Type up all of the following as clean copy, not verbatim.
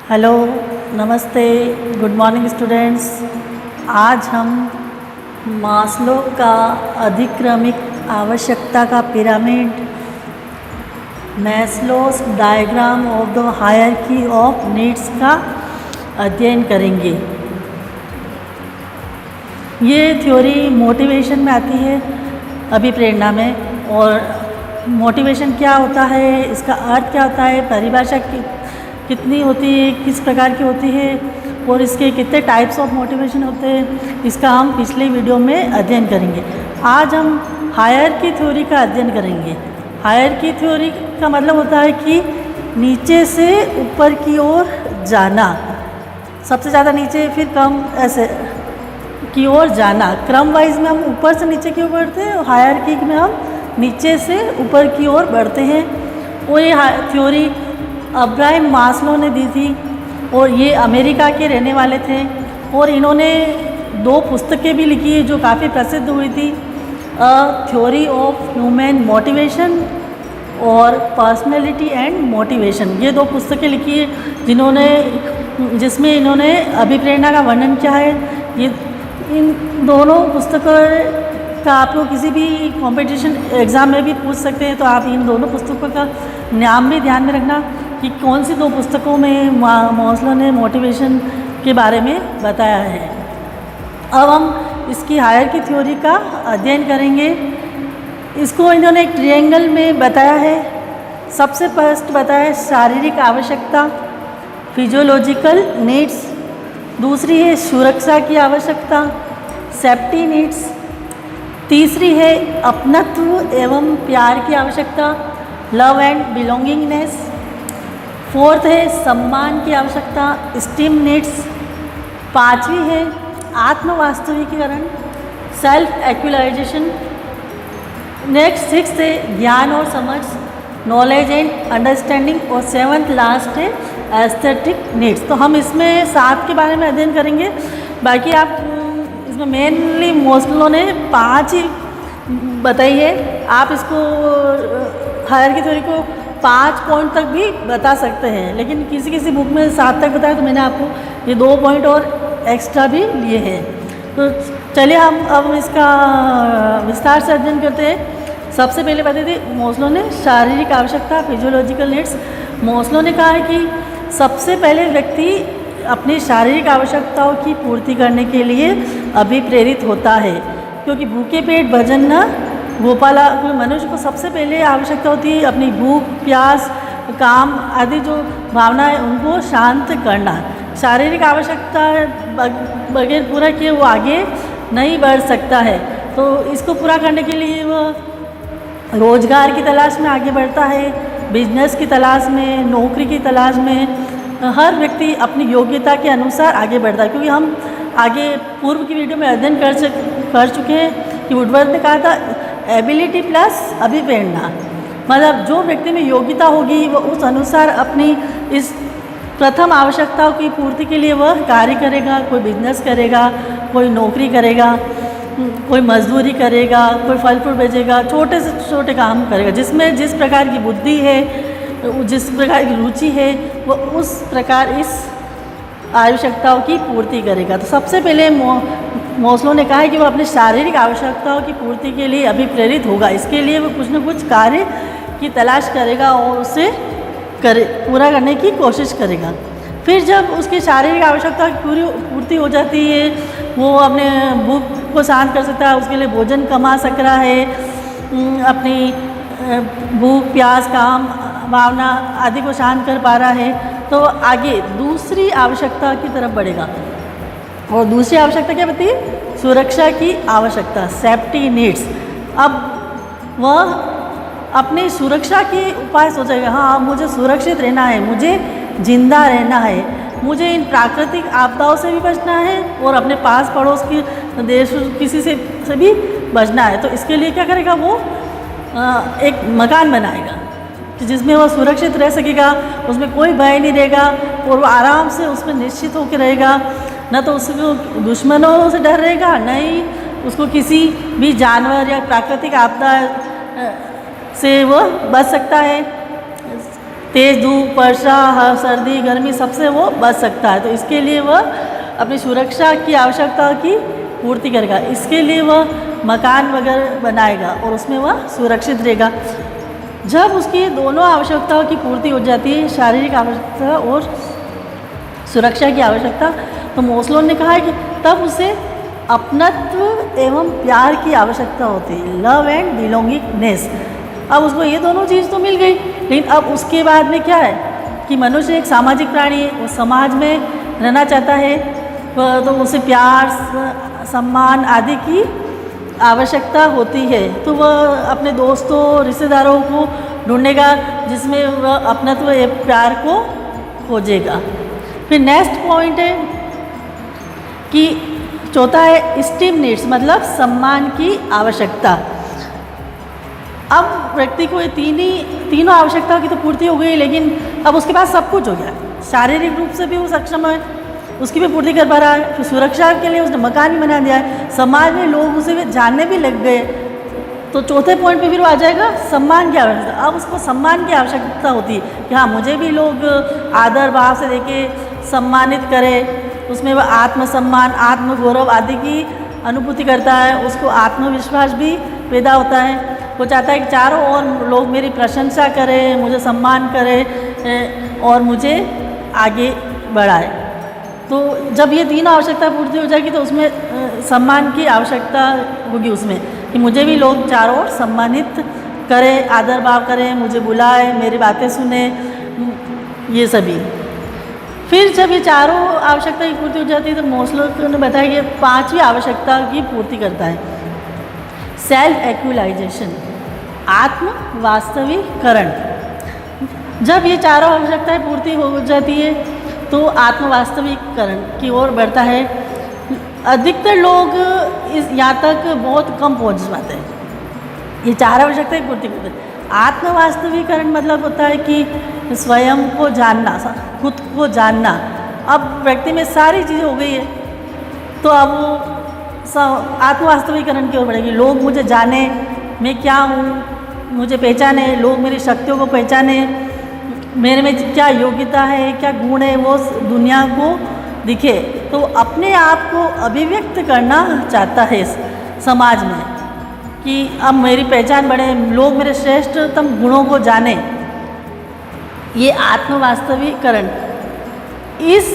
Hello, नमस्ते, good morning students. आज हम मास्लो का अधिक्रमिक आवश्यकता का pyramid, Maslow's diagram of the hierarchy of needs का अध्ययन करेंगे। ये थ्योरी मोटिवेशन में आती है, अभिप्रेरणा में। और मोटिवेशन क्या होता है, इसका अर्थ क्या होता है, परिभाषा कितनी होती है, किस प्रकार की होती है और इसके कितने टाइप्स ऑफ मोटिवेशन होते हैं, इसका हम पिछले वीडियो में अध्ययन करेंगे। आज हम हायरार्की थ्योरी का अध्ययन करेंगे। हायरार्की थ्योरी का मतलब होता है कि नीचे से ऊपर की ओर जाना, सबसे ज़्यादा नीचे फिर कम ऐसे की ओर जाना। क्रम वाइज में हम ऊपर से नीचे की ओर बढ़ते हैं और हायरार्की में हम नीचे से ऊपर की ओर बढ़ते हैं। और ये थ्योरी अब्राहम मास्लो ने दी थी और ये अमेरिका के रहने वाले थे और इन्होंने 2 पुस्तकें भी लिखी है जो काफ़ी प्रसिद्ध हुई थी, a theory of human motivation और पर्सनैलिटी एंड मोटिवेशन। ये 2 पुस्तकें लिखी है जिसमें इन्होंने अभिप्रेरणा का वर्णन किया है। ये इन दोनों पुस्तकों का आपको किसी भी कंपटीशन एग्ज़ाम में भी पूछ सकते हैं, तो आप इन दोनों पुस्तकों का नाम भी ध्यान में रखना कि कौन सी 2 पुस्तकों में मास्लो ने मोटिवेशन के बारे में बताया है। अब हम इसकी हायरार्की थ्योरी का अध्ययन करेंगे। इसको इन्होंने एक ट्रायंगल में बताया है। सबसे फर्स्ट बताया है शारीरिक आवश्यकता, फिजियोलॉजिकल नीड्स। दूसरी है सुरक्षा की आवश्यकता, सेफ्टी नीड्स। तीसरी है अपनत्व एवं प्यार की आवश्यकता, लव एंड बिलोंगिंगनेस। फोर्थ है सम्मान की आवश्यकता, स्टीम नीड्स। 5वीं है आत्मवास्तविकीकरण, सेल्फ एक्चुअलाइजेशन। नेक्स्ट 6th है ज्ञान और समझ, नॉलेज एंड अंडरस्टैंडिंग। और 7th लास्ट है एस्थेटिक नीड्स। तो हम इसमें 7 के बारे में अध्ययन करेंगे। बाकी आप इसमें मेनली मास्लो ने 5 ही बताई है। आप इसको हायरार्की थ्योरी को 5 पॉइंट तक भी बता सकते हैं, लेकिन किसी किसी बुक में 7 तक बताया, तो मैंने आपको ये 2 पॉइंट और एक्स्ट्रा भी लिए हैं। तो चलिए हम अब इसका विस्तार से अध्ययन करते हैं। सबसे पहले बताई थी मास्लो ने शारीरिक आवश्यकता, फिजियोलॉजिकल नीड्स। मास्लो ने कहा है कि सबसे पहले व्यक्ति अपनी शारीरिक आवश्यकताओं की पूर्ति करने के लिए अभिप्रेरित होता है, क्योंकि भूखे पेट भजन न गोपाला। मनुष्य को सबसे पहले आवश्यकता होती है अपनी भूख, प्यास, काम आदि जो भावना है उनको शांत करना। शारीरिक आवश्यकता बगैर पूरा किए वो आगे नहीं बढ़ सकता है। तो इसको पूरा करने के लिए वो रोजगार की तलाश में आगे बढ़ता है, बिजनेस की तलाश में, नौकरी की तलाश में। हर व्यक्ति अपनी योग्यता के अनुसार आगे बढ़ता है, क्योंकि हम आगे पूर्व की वीडियो में अध्ययन कर चुके हैं कि वुडवर्थ ने कहा था एबिलिटी प्लस अभिप्रेरणा। मतलब जो व्यक्ति में योग्यता होगी वो उस अनुसार अपनी इस प्रथम आवश्यकताओं की पूर्ति के लिए वह कार्य करेगा। कोई बिजनेस करेगा, कोई नौकरी करेगा, कोई मजदूरी करेगा, कोई फल फ्रूट बेचेगा, छोटे से छोटे काम करेगा। जिसमें जिस प्रकार की बुद्धि है, जिस प्रकार की रुचि है, वो उस प्रकार इस आवश्यकताओं की पूर्ति करेगा। तो सबसे पहले मास्लो ने कहा है कि वो अपने शारीरिक आवश्यकताओं की पूर्ति के लिए अभिप्रेरित होगा। इसके लिए वो कुछ न कुछ कार्य की तलाश करेगा और उसे पूरा करने की कोशिश करेगा। फिर जब उसकी शारीरिक आवश्यकता की पूर्ति हो जाती है, वो अपने भूख को शांत कर सकता है, उसके लिए भोजन कमा सक रहा है, अपनी भूख, प्यास, काम, भावना आदि को शांत कर पा रहा है, तो आगे दूसरी आवश्यकता की तरफ बढ़ेगा। और दूसरी आवश्यकता क्या बताइए? सुरक्षा की आवश्यकता, सेफ्टी नीड्स। अब वह अपनी सुरक्षा के उपाय सोचेगा। हाँ, मुझे सुरक्षित रहना है, मुझे जिंदा रहना है, मुझे इन प्राकृतिक आपदाओं से भी बचना है और अपने पास पड़ोस की देश किसी से भी बचना है। तो इसके लिए क्या करेगा? वो एक मकान बनाएगा जिसमें वह सुरक्षित रह सकेगा, उसमें कोई भय नहीं रहेगा और वो आराम से उसमें निश्चित होकर रहेगा। न तो उसको दुश्मनों से डर रहेगा, न ही उसको किसी भी जानवर या प्राकृतिक आपदा से वो बच सकता है। तेज़ धूप, वर्षा, सर्दी, गर्मी सबसे वो बच सकता है। तो इसके लिए वह अपनी सुरक्षा की आवश्यकता की पूर्ति करेगा। इसके लिए वह मकान वगैरह बनाएगा और उसमें वह सुरक्षित रहेगा। जब उसकी दोनों आवश्यकताओं की पूर्ति हो जाती है, शारीरिक आवश्यकता और सुरक्षा की आवश्यकता, तो मोस्लो ने कहा है कि तब उसे अपनत्व एवं प्यार की आवश्यकता होती है, लव एंड बिलोंगिंगनेस। अब उसको ये दोनों चीज़ तो मिल गई, लेकिन अब उसके बाद में क्या है कि मनुष्य एक सामाजिक प्राणी है, वो समाज में रहना चाहता है, तो उसे प्यार, सम्मान आदि की आवश्यकता होती है। तो वह अपने दोस्तों, रिश्तेदारों को ढूंढेगा जिसमें वह अपनत्व एवं प्यार को खोजेगा। फिर नेक्स्ट पॉइंट है कि चौथा है स्टीम नीड्स, मतलब सम्मान की आवश्यकता। अब व्यक्ति को ये तीनों आवश्यकताओं की तो पूर्ति हो गई, लेकिन अब उसके पास सब कुछ हो गया, शारीरिक रूप से भी वो सक्षम है, उसकी भी पूर्ति कर पा रहा है, फिर सुरक्षा के लिए उसने मकान भी बना दिया है, समाज में लोग उसे जानने भी लग गए। तो चौथे पॉइंट पे फिर वो आ जाएगा सम्मान की आवश्यकता। अब उसको सम्मान की आवश्यकता होती है कि हाँ, मुझे भी लोग आदर भाव से देखे, सम्मानित करें। उसमें वह आत्मसम्मान, आत्मगौरव आदि की अनुभूति करता है, उसको आत्मविश्वास भी पैदा होता है। वो चाहता है कि चारों ओर लोग मेरी प्रशंसा करें, मुझे सम्मान करें और मुझे आगे बढ़ाए। तो जब ये तीनों आवश्यकता पूर्ति हो जाएगी तो उसमें सम्मान की आवश्यकता होगी उसमें, कि मुझे भी लोग चारों ओर सम्मानित करें, आदर भाव करें, मुझे बुलाए, मेरी बातें सुने, ये सभी। फिर जब ये चारों आवश्यकता की पूर्ति हो जाती है तो मोस्लो ने बताया कि पांचवी आवश्यकता की पूर्ति करता है, सेल्फ एक्चुअलाइजेशन, आत्म वास्तविकरण। जब ये चारों आवश्यकताएं पूर्ति हो जाती है तो आत्म वास्तविकरण की ओर बढ़ता है। अधिकतर लोग यहाँ तक बहुत कम पहुँच पाते हैं, ये चार आवश्यकताएं पूर्ति करते हैं। आत्म वास्तविकरण मतलब होता है कि स्वयं को जानना, खुद को जानना। अब व्यक्ति में सारी चीज़ें हो गई है तो अब वो आत्म वास्तविकरण की ओर बढ़ेगी। लोग मुझे जाने, मैं क्या हूँ, मुझे पहचाने, लोग मेरी शक्तियों को पहचाने, मेरे में क्या योग्यता है, क्या गुण है, वो दुनिया को दिखे। तो अपने आप को अभिव्यक्त करना चाहता है समाज में कि अब मेरी पहचान बढ़े, लोग मेरे श्रेष्ठतम गुणों को जाने। ये आत्म वास्तविकरण, इस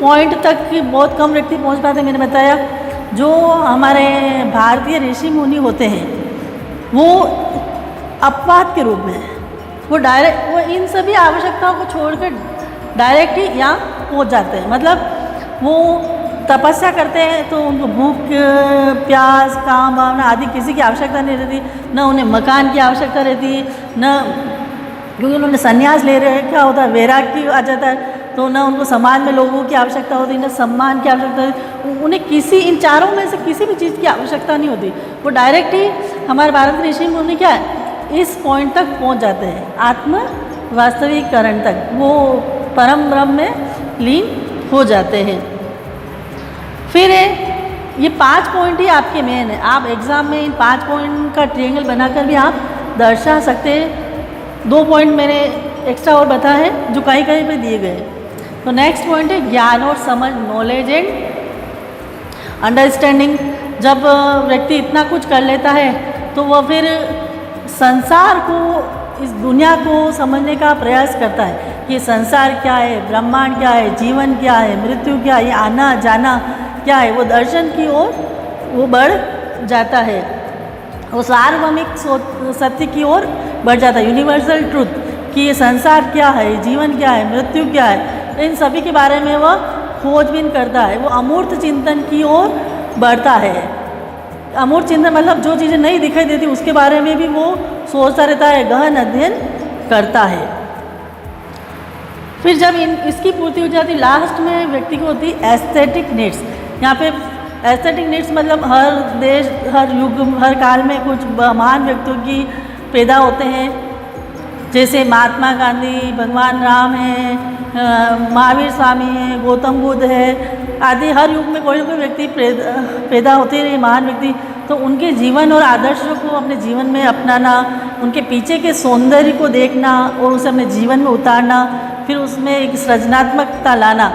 पॉइंट तक बहुत कम व्यक्ति पहुंच पाते हैं। मैंने बताया जो हमारे भारतीय ऋषि मुनि होते हैं वो अपवाद के रूप में, वो डायरेक्ट, वो इन सभी आवश्यकताओं को छोड़कर डायरेक्ट ही यहाँ पहुँच जाते हैं। मतलब वो तपस्या करते हैं तो उनको भूख, प्यास, काम भावना आदि किसी की आवश्यकता नहीं रहती, न उन्हें मकान की आवश्यकता रहती, न क्योंकि उन्होंने संन्यास ले रहे हैं, क्या होता है वैराग्य आ जाता है, तो न उनको समाज में लोगों की आवश्यकता होती, न सम्मान की आवश्यकता होती, उन्हें किसी इन चारों में से किसी भी चीज़ की आवश्यकता नहीं होती। वो डायरेक्ट ही हमारे भारत के ऋषि मुनि क्या है इस पॉइंट तक पहुंच जाते हैं, आत्म वास्तविकरण तक, वो परम ब्रह्म में लीन हो जाते हैं। फिर ये 5 पॉइंट ही आपके मेन है। आप एग्ज़ाम में इन 5 पॉइंट का ट्रायंगल बनाकर भी आप दर्शा सकते हैं। 2 पॉइंट मैंने एक्स्ट्रा और बताया है जो कहीं कहीं पे दिए गए। तो नेक्स्ट पॉइंट है ज्ञान और समझ, नॉलेज एंड अंडरस्टैंडिंग। जब व्यक्ति इतना कुछ कर लेता है तो वह फिर संसार को, इस दुनिया को समझने का प्रयास करता है कि संसार क्या है, ब्रह्मांड क्या है, जीवन क्या है, मृत्यु क्या है, आना जाना क्या है। वो दर्शन की ओर वो बढ़ जाता है, वो सार्वभौमिक सत्य की ओर बढ़ जाता है, यूनिवर्सल ट्रूथ कि ये संसार क्या है, जीवन क्या है, मृत्यु क्या है, इन सभी के बारे में वह खोजबीन करता है। वो अमूर्त चिंतन की ओर बढ़ता है। अमूर्त चिंतन मतलब जो चीज़ें नहीं दिखाई देती उसके बारे में भी वो सोचता रहता है, गहन अध्ययन करता है। फिर जब इसकी पूर्ति हो जाती, लास्ट में व्यक्ति को होती एस्थेटिक नीड्स। यहाँ पे एस्थेटिक नीड्स मतलब हर देश, हर युग, हर काल में कुछ महान व्यक्तियों की पैदा होते हैं, जैसे महात्मा गांधी, भगवान राम है, महावीर स्वामी है, गौतम बुद्ध है आदि। हर युग में कोई ना कोई व्यक्ति पैदा होते हैं, महान व्यक्ति। तो उनके जीवन और आदर्शों को अपने जीवन में अपनाना, उनके पीछे के सौंदर्य को देखना और उसे अपने जीवन में उतारना, फिर उसमें एक सृजनात्मकता लाना,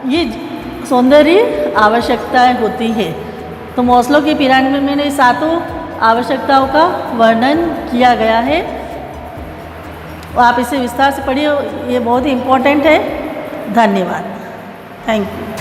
ये सौंदर्य आवश्यकताएं होती है। तो मास्लो की पिरामिड में इन सातों आवश्यकताओं का वर्णन किया गया है। आप इसे विस्तार से पढ़िए, ये बहुत ही इम्पोर्टेंट है। धन्यवाद। Thank you.